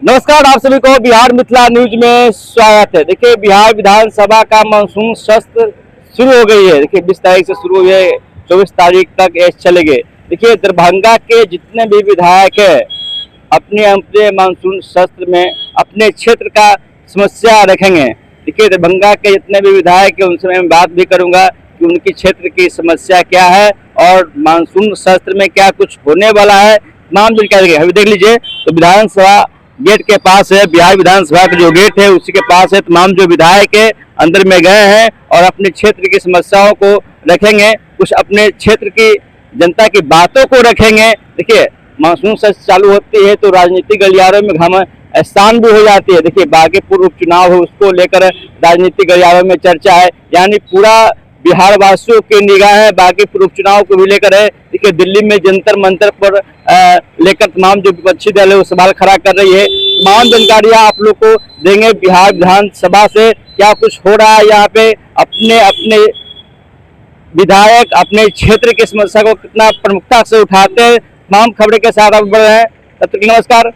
नमस्कार, आप सभी को बिहार मिथिला न्यूज में स्वागत है। देखिए, बिहार विधानसभा का मानसून सत्र शुरू हो गई है। देखिए, 20 तारीख से शुरू हुई है, 24 तारीख तक ये चलेंगे। देखिए, दरभंगा के जितने भी विधायक है अपने अपने मानसून सत्र में अपने क्षेत्र का समस्या रखेंगे। देखिए, दरभंगा के जितने भी विधायक है उनसे मैं बात भी करूंगा कि उनकी क्षेत्र की समस्या क्या है और मानसून सत्र में क्या कुछ होने वाला है, तमाम जानकारी। अभी देख लीजिए, तो विधानसभा गेट के पास है, बिहार विधानसभा का जो गेट है उसी के पास है। तमाम जो विधायक है अंदर में गए हैं और अपने क्षेत्र की समस्याओं को रखेंगे, कुछ अपने क्षेत्र की जनता की बातों को रखेंगे। देखिए, मानसून सत्र चालू होती है तो राजनीतिक गलियारों में घमासान भी हो जाती है। देखिए, बागेपुर उपचुनाव है, उसको लेकर राजनीतिक गलियारों में चर्चा है, यानी पूरा बिहार वासियों की निगाहें बागेपुर उपचुनाव को भी लेकर है। देखिए, दिल्ली में जंतर मंतर पर लेकर तमाम जो विपक्षी दल है वो सवाल खड़ा कर रही है। तमाम जानकारियां आप लोग को देंगे बिहार विधानसभा से, क्या कुछ हो रहा है यहाँ पे, अपने अपने विधायक अपने क्षेत्र की समस्या को कितना प्रमुखता से उठाते हैं। तमाम खबरें के साथ आप बढ़ रहे हैं। तब तक नमस्कार।